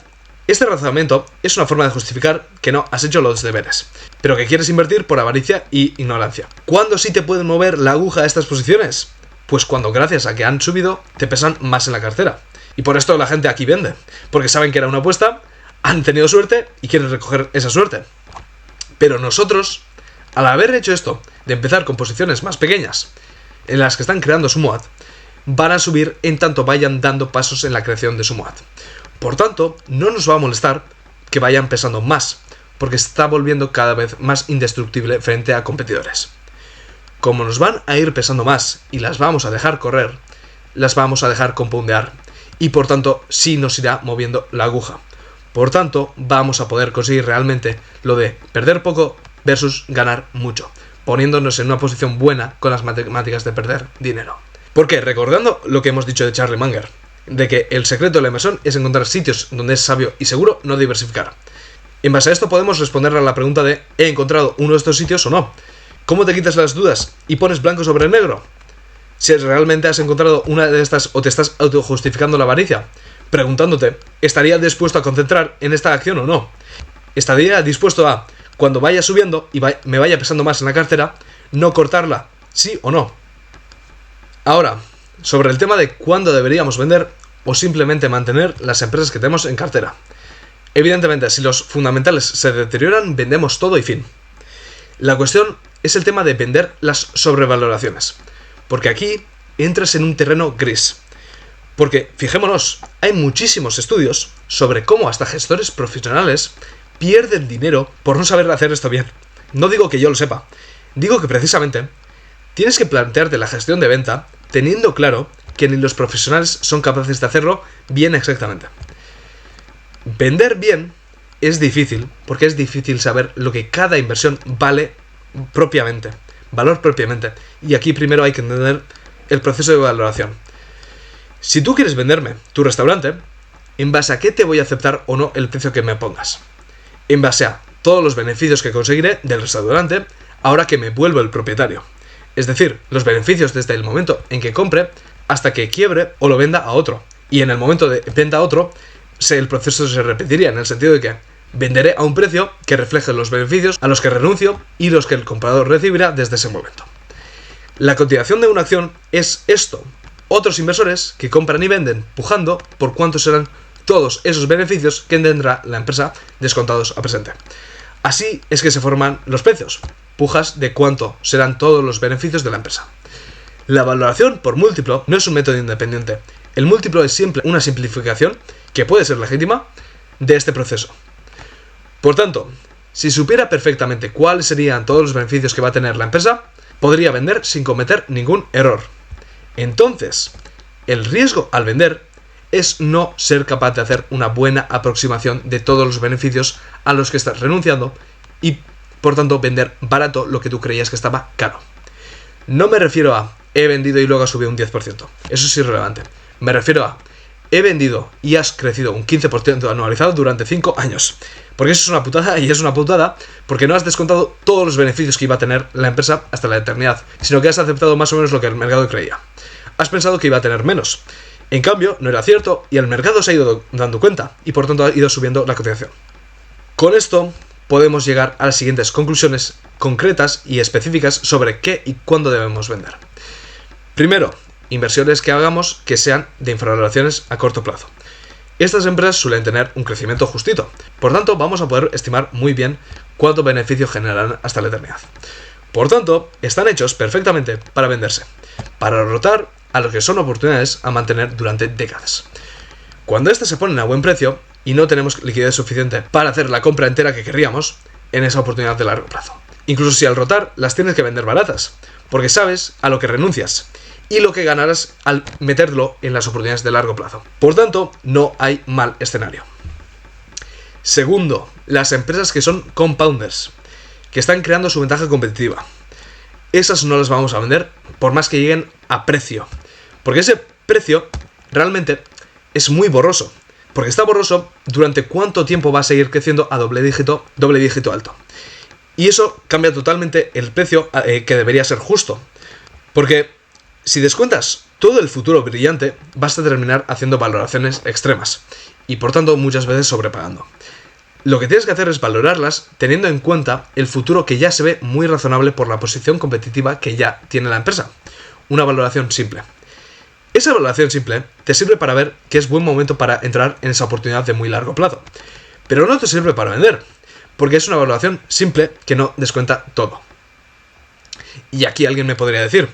[SPEAKER 1] este razonamiento es una forma de justificar que no has hecho los deberes, pero que quieres invertir por avaricia y ignorancia. ¿Cuándo sí te pueden mover la aguja a estas posiciones? Pues cuando gracias a que han subido te pesan más en la cartera. Y por esto la gente aquí vende, porque saben que era una apuesta, han tenido suerte y quieren recoger esa suerte. Pero nosotros, al haber hecho esto, de empezar con posiciones más pequeñas, en las que están creando su MOAT, van a subir en tanto vayan dando pasos en la creación de su MOAT. Por tanto, no nos va a molestar que vayan pesando más, porque se está volviendo cada vez más indestructible frente a competidores. Como nos van a ir pesando más y las vamos a dejar correr, las vamos a dejar compoundear y por tanto sí nos irá moviendo la aguja. Por tanto, vamos a poder conseguir realmente lo de perder poco versus ganar mucho, poniéndonos en una posición buena con las matemáticas de perder dinero. Porque recordando lo que hemos dicho de Charlie Munger, de que el secreto de la inversión es encontrar sitios donde es sabio y seguro no diversificar. En base a esto podemos responderle a la pregunta de ¿he encontrado uno de estos sitios o no? ¿Cómo te quitas las dudas y pones blanco sobre negro? Si realmente has encontrado una de estas o te estás autojustificando la avaricia, preguntándote, ¿estaría dispuesto a concentrar en esta acción o no? ¿Estaría dispuesto a, cuando vaya subiendo y me vaya pesando más en la cartera, no cortarla, sí o no? Ahora, sobre el tema de cuándo deberíamos vender o simplemente mantener las empresas que tenemos en cartera. Evidentemente, si los fundamentales se deterioran, vendemos todo y fin. La cuestión es el tema de vender las sobrevaloraciones, porque aquí entras en un terreno gris. Porque, fijémonos, hay muchísimos estudios sobre cómo hasta gestores profesionales pierden dinero por no saber hacer esto bien. No digo que yo lo sepa, digo que precisamente tienes que plantearte la gestión de venta teniendo claro que ni los profesionales son capaces de hacerlo bien exactamente. Vender bien es difícil, porque es difícil saber lo que cada inversión vale propiamente, valor propiamente, y aquí primero hay que entender el proceso de valoración. Si tú quieres venderme tu restaurante, ¿en base a qué te voy a aceptar o no el precio que me pongas? En base a todos los beneficios que conseguiré del restaurante ahora que me vuelvo el propietario. Es decir, los beneficios desde el momento en que compre hasta que quiebre o lo venda a otro. Y en el momento de venta a otro, el proceso se repetiría en el sentido de que venderé a un precio que refleje los beneficios a los que renuncio y los que el comprador recibirá desde ese momento. La continuación de una acción es esto. otros inversores que compran y venden, pujando por cuántos serán todos esos beneficios que tendrá la empresa descontados a presente. Así es que se forman los precios, pujas de cuánto serán todos los beneficios de la empresa. La valoración por múltiplo no es un método independiente. El múltiplo es siempre una simplificación, que puede ser legítima, de este proceso. Por tanto, si supiera perfectamente cuáles serían todos los beneficios que va a tener la empresa, podría vender sin cometer ningún error. Entonces, el riesgo al vender es no ser capaz de hacer una buena aproximación de todos los beneficios a los que estás renunciando y, por tanto, vender barato lo que tú creías que estaba caro. No me refiero a he vendido y luego ha subido un 10%. Eso es irrelevante. Me refiero a he vendido y has crecido un 15% anualizado durante 5 años. Porque eso es una putada, y es una putada porque no has descontado todos los beneficios que iba a tener la empresa hasta la eternidad, sino que has aceptado más o menos lo que el mercado creía. Has pensado que iba a tener menos. En cambio, no era cierto y el mercado se ha ido dando cuenta y por tanto ha ido subiendo la cotización. Con esto podemos llegar a las siguientes conclusiones concretas y específicas sobre qué y cuándo debemos vender. Primero, inversiones que hagamos que sean de infravaloraciones a corto plazo. Estas empresas suelen tener un crecimiento justito, por tanto vamos a poder estimar muy bien cuánto beneficio generarán hasta la eternidad. Por tanto, están hechos perfectamente para venderse, para rotar a lo que son oportunidades a mantener durante décadas. Cuando estas se ponen a buen precio y no tenemos liquidez suficiente para hacer la compra entera que querríamos en esa oportunidad de largo plazo. Incluso si al rotar las tienes que vender baratas, porque sabes a lo que renuncias y lo que ganarás al meterlo en las oportunidades de largo plazo. Por tanto, no hay mal escenario. Segundo, las empresas que son compounders, que están creando su ventaja competitiva. Esas no las vamos a vender por más que lleguen a precio, porque ese precio realmente es muy borroso, porque está borroso durante cuánto tiempo va a seguir creciendo a doble dígito alto. Y eso cambia totalmente el precio que debería ser justo, porque si descuentas todo el futuro brillante, vas a terminar haciendo valoraciones extremas y por tanto muchas veces sobrepagando. Lo que tienes que hacer es valorarlas teniendo en cuenta el futuro que ya se ve muy razonable por la posición competitiva que ya tiene la empresa. Una valoración simple. Esa valoración simple te sirve para ver que es buen momento para entrar en esa oportunidad de muy largo plazo. Pero no te sirve para vender, porque es una valoración simple que no descuenta todo. Y aquí alguien me podría decir,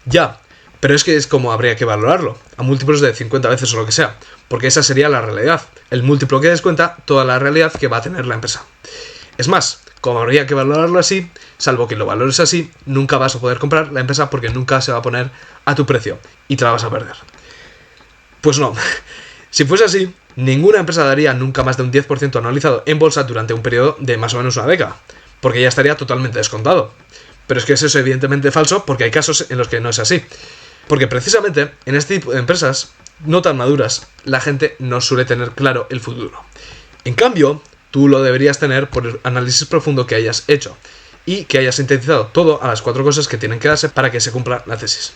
[SPEAKER 1] ya, pero es que es como habría que valorarlo, a múltiplos de 50 veces o lo que sea, porque esa sería la realidad, el múltiplo que descuenta toda la realidad que va a tener la empresa. Es más, como habría que valorarlo así, salvo que lo valores así, nunca vas a poder comprar la empresa porque nunca se va a poner a tu precio y te la vas a perder. Pues no, si fuese así, ninguna empresa daría nunca más de un 10% anualizado en bolsa durante un periodo de más o menos una década, porque ya estaría totalmente descontado. Pero es que eso es evidentemente falso porque hay casos en los que no es así. Porque precisamente en este tipo de empresas no tan maduras, la gente no suele tener claro el futuro. En cambio, tú lo deberías tener por el análisis profundo que hayas hecho y que hayas sintetizado todo a las 4 cosas que tienen que darse para que se cumpla la tesis.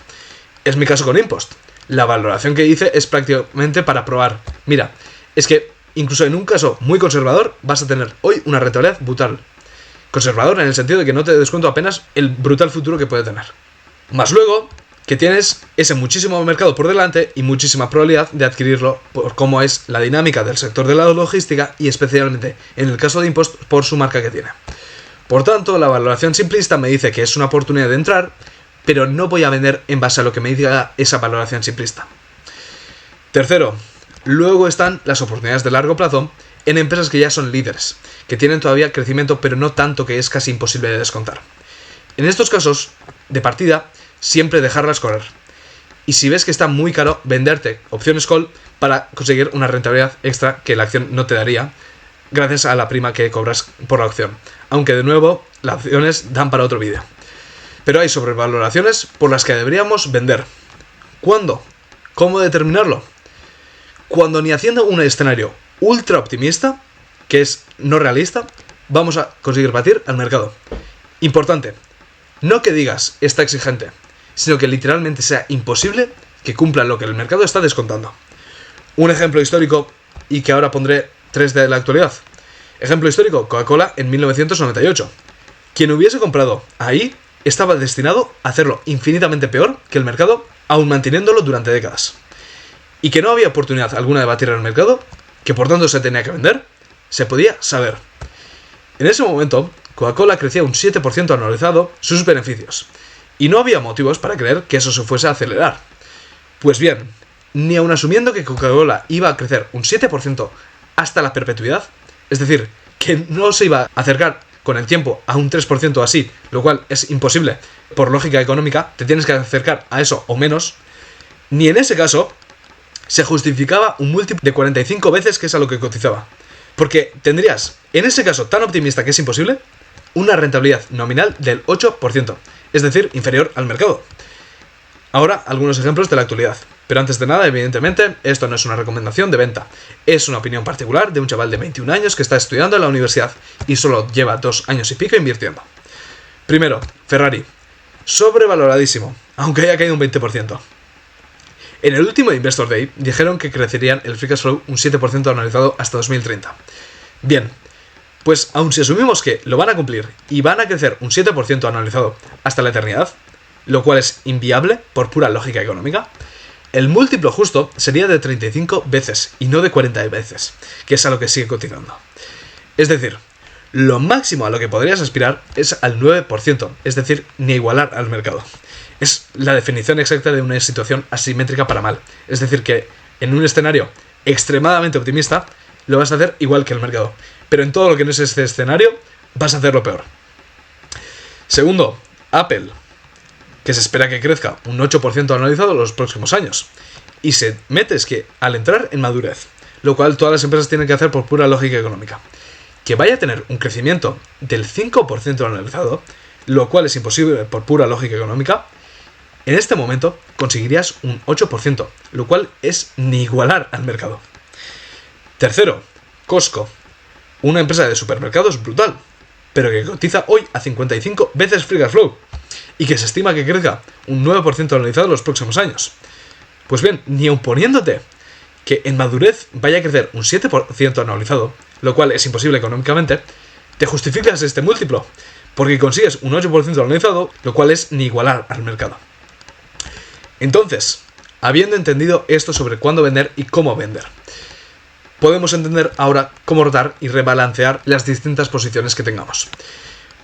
[SPEAKER 1] Es mi caso con Impost. La valoración que hice es prácticamente para probar. Mira, es que incluso en un caso muy conservador vas a tener hoy una rentabilidad brutal. Conservador en el sentido de que no te descuento apenas el brutal futuro que puede tener. Más luego que tienes ese muchísimo mercado por delante y muchísima probabilidad de adquirirlo por cómo es la dinámica del sector de la logística y especialmente en el caso de Impost por su marca que tiene. Por tanto, la valoración simplista me dice que es una oportunidad de entrar, pero no voy a vender en base a lo que me diga esa valoración simplista. Tercero, luego están las oportunidades de largo plazo en empresas que ya son líderes, que tienen todavía crecimiento pero no tanto que es casi imposible de descontar. En estos casos, de partida, siempre dejarlas correr. Y si ves que está muy caro, venderte opciones call para conseguir una rentabilidad extra que la acción no te daría, gracias a la prima que cobras por la opción. Aunque de nuevo, las opciones dan para otro vídeo. Pero hay sobrevaloraciones por las que deberíamos vender. ¿Cuándo? ¿Cómo determinarlo? Cuando ni haciendo un escenario ultra optimista, que es no realista, vamos a conseguir batir al mercado. Importante, no que digas está exigente, sino que literalmente sea imposible que cumpla lo que el mercado está descontando. Un ejemplo histórico, y que ahora pondré 3 de la actualidad. Ejemplo histórico, Coca-Cola en 1998. Quien hubiese comprado ahí estaba destinado a hacerlo infinitamente peor que el mercado, aun manteniéndolo durante décadas. Y que no había oportunidad alguna de batir al mercado, que por tanto se tenía que vender, se podía saber. En ese momento, Coca-Cola crecía un 7% anualizado sus beneficios, y no había motivos para creer que eso se fuese a acelerar. Pues bien, ni aun asumiendo que Coca-Cola iba a crecer un 7% hasta la perpetuidad, es decir, que no se iba a acercar con el tiempo a un 3% así, lo cual es imposible, por lógica económica, te tienes que acercar a eso o menos, ni en ese caso se justificaba un múltiplo de 45 veces, que es a lo que cotizaba. Porque tendrías, en ese caso tan optimista que es imposible, una rentabilidad nominal del 8%, es decir, inferior al mercado. Ahora, algunos ejemplos de la actualidad. Pero antes de nada, evidentemente, esto no es una recomendación de venta. Es una opinión particular de un chaval de 21 años que está estudiando en la universidad y solo lleva 2 años y pico invirtiendo. Primero, Ferrari. Sobrevaloradísimo, aunque haya caído un 20%. En el último Investor Day dijeron que crecerían el free cash flow un 7% anualizado hasta 2030. Bien, pues aun si asumimos que lo van a cumplir y van a crecer un 7% anualizado hasta la eternidad, lo cual es inviable por pura lógica económica, el múltiplo justo sería de 35 veces y no de 40 veces, que es a lo que sigue cotizando. Es decir, lo máximo a lo que podrías aspirar es al 9%, es decir, ni igualar al mercado. Es la definición exacta de una situación asimétrica para mal. Es decir, que en un escenario extremadamente optimista lo vas a hacer igual que el mercado. Pero en todo lo que no es este escenario, vas a hacerlo peor. Segundo, Apple, que se espera que crezca un 8% anualizado en los próximos años. Y se metes que al entrar en madurez, lo cual todas las empresas tienen que hacer por pura lógica económica, que vaya a tener un crecimiento del 5% anualizado, lo cual es imposible por pura lógica económica, en este momento conseguirías un 8%, lo cual es ni igualar al mercado. Tercero, Costco, una empresa de supermercados brutal, pero que cotiza hoy a 55 veces free cash flow y que se estima que crezca un 9% anualizado en los próximos años. Pues bien, ni aun poniéndote que en madurez vaya a crecer un 7% anualizado, lo cual es imposible económicamente, te justificas este múltiplo, porque consigues un 8% anualizado, lo cual es ni igualar al mercado. Entonces, habiendo entendido esto sobre cuándo vender y cómo vender, podemos entender ahora cómo rotar y rebalancear las distintas posiciones que tengamos.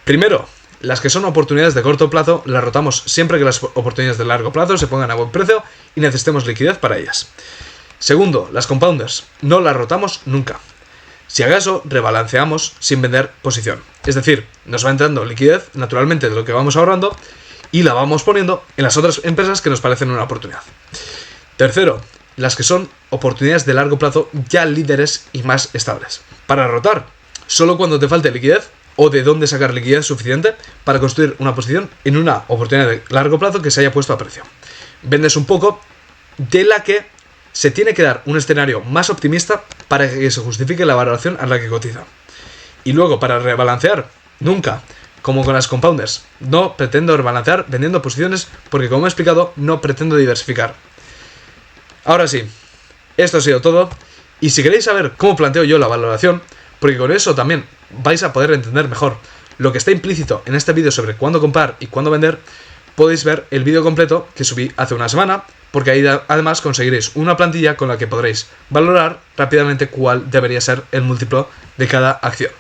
[SPEAKER 1] Primero, las que son oportunidades de corto plazo las rotamos siempre que las oportunidades de largo plazo se pongan a buen precio y necesitemos liquidez para ellas. Segundo, las compounders, no las rotamos nunca. Si acaso, rebalanceamos sin vender posición. Es decir, nos va entrando liquidez naturalmente de lo que vamos ahorrando y la vamos poniendo en las otras empresas que nos parecen una oportunidad. Tercero, las que son oportunidades de largo plazo ya líderes y más estables. Para rotar, solo cuando te falte liquidez o de dónde sacar liquidez suficiente para construir una posición en una oportunidad de largo plazo que se haya puesto a precio. Vendes un poco de la que se tiene que dar un escenario más optimista para que se justifique la valoración a la que cotiza. Y luego, para rebalancear, nunca, como con las compounders, no pretendo rebalancear vendiendo posiciones porque, como he explicado, no pretendo diversificar. Ahora sí, esto ha sido todo, y si queréis saber cómo planteo yo la valoración, porque con eso también vais a poder entender mejor lo que está implícito en este vídeo sobre cuándo comprar y cuándo vender, podéis ver el vídeo completo que subí hace una semana, porque ahí además conseguiréis una plantilla con la que podréis valorar rápidamente cuál debería ser el múltiplo de cada acción.